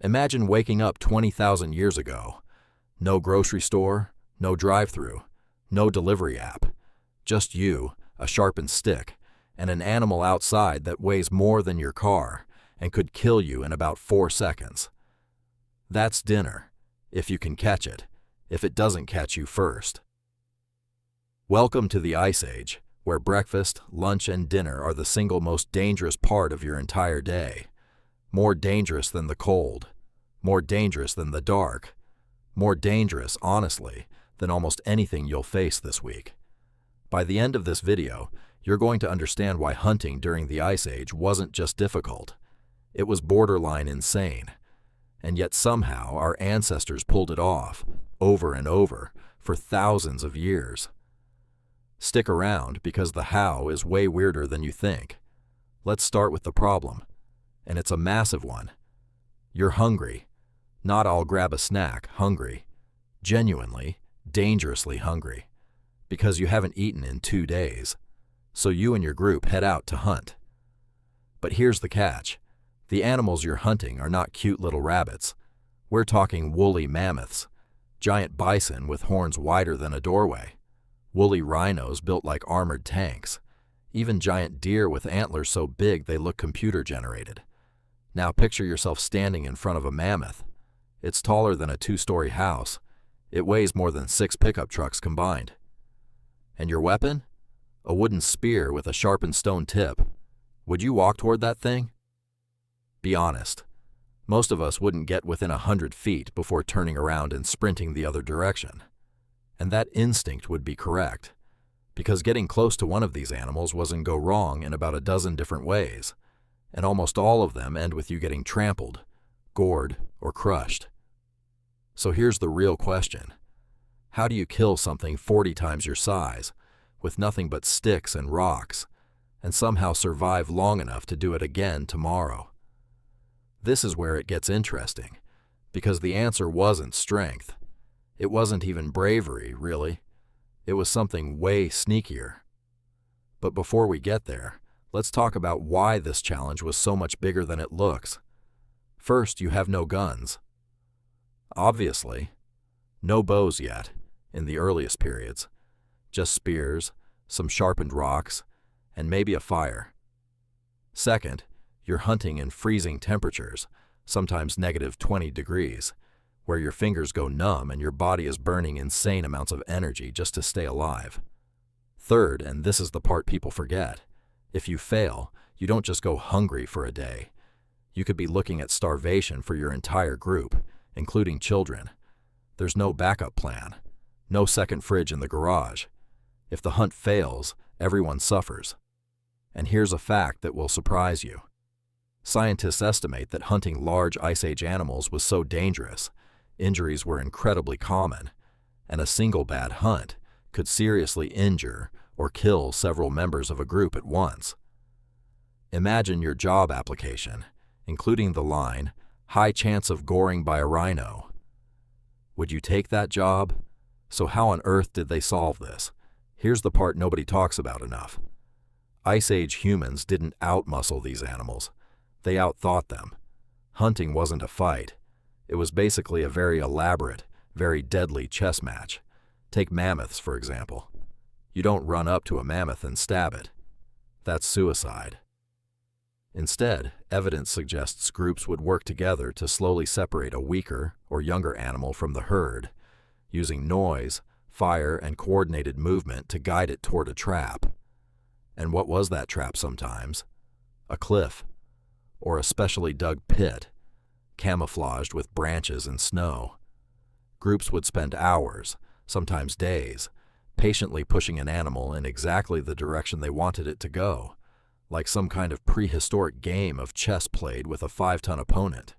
Imagine waking up 20,000 years ago. No grocery store, no drive-thru, no delivery app. Just you, a sharpened stick, and an animal outside that weighs more than your car and could kill you in about 4 seconds. That's dinner, if you can catch it, if it doesn't catch you first. Welcome to the Ice Age, where breakfast, lunch, and dinner are the single most dangerous part of your entire day. More dangerous than the cold, more dangerous than the dark, more dangerous, honestly, than almost anything you'll face this week. By the end of this video, you're going to understand why hunting during the Ice Age wasn't just difficult. It was borderline insane. And yet somehow our ancestors pulled it off, over and over, for thousands of years. Stick around because the how is way weirder than you think. Let's start with the problem. And it's a massive one. You're hungry. Not I'll grab a snack, hungry. Genuinely, dangerously hungry. Because you haven't eaten in 2 days. So you and your group head out to hunt. But here's the catch. The animals you're hunting are not cute little rabbits. We're talking woolly mammoths, giant bison with horns wider than a doorway, woolly rhinos built like armored tanks, even giant deer with antlers so big they look computer-generated. Now picture yourself standing in front of a mammoth. It's taller than a 2-story house. It weighs more than 6 pickup trucks combined. And your weapon? A wooden spear with a sharpened stone tip. Would you walk toward that thing? Be honest. Most of us wouldn't get within 100 feet before turning around and sprinting the other direction. And that instinct would be correct, because getting close to one of these animals wasn't go wrong in about a dozen different ways, and almost all of them end with you getting trampled, gored, or crushed. So here's the real question. How do you kill something 40 times your size, with nothing but sticks and rocks, and somehow survive long enough to do it again tomorrow? This is where it gets interesting, because the answer wasn't strength. It wasn't even bravery, really. It was something way sneakier. But before we get there, let's talk about why this challenge was so much bigger than it looks. First, you have no guns. Obviously. No bows yet, in the earliest periods. Just spears, some sharpened rocks, and maybe a fire. Second, you're hunting in freezing temperatures, sometimes -20 degrees, where your fingers go numb and your body is burning insane amounts of energy just to stay alive. Third, and this is the part people forget, if you fail, you don't just go hungry for a day. You could be looking at starvation for your entire group, including children. There's no backup plan, no second fridge in the garage. If the hunt fails, everyone suffers. And here's a fact that will surprise you. Scientists estimate that hunting large Ice Age animals was so dangerous, injuries were incredibly common, and a single bad hunt could seriously injure or kill several members of a group at once. Imagine your job application, including the line, "High chance of goring by a rhino." Would you take that job? So how on earth did they solve this? Here's the part nobody talks about enough. Ice Age humans didn't outmuscle these animals. They outthought them. Hunting wasn't a fight. It was basically a very elaborate, very deadly chess match. Take mammoths, for example. You don't run up to a mammoth and stab it. That's suicide. Instead, evidence suggests groups would work together to slowly separate a weaker or younger animal from the herd, using noise, fire, and coordinated movement to guide it toward a trap. And what was that trap sometimes? A cliff, or a specially dug pit, camouflaged with branches and snow. Groups would spend hours, sometimes days, patiently pushing an animal in exactly the direction they wanted it to go, like some kind of prehistoric game of chess played with a 5-ton opponent.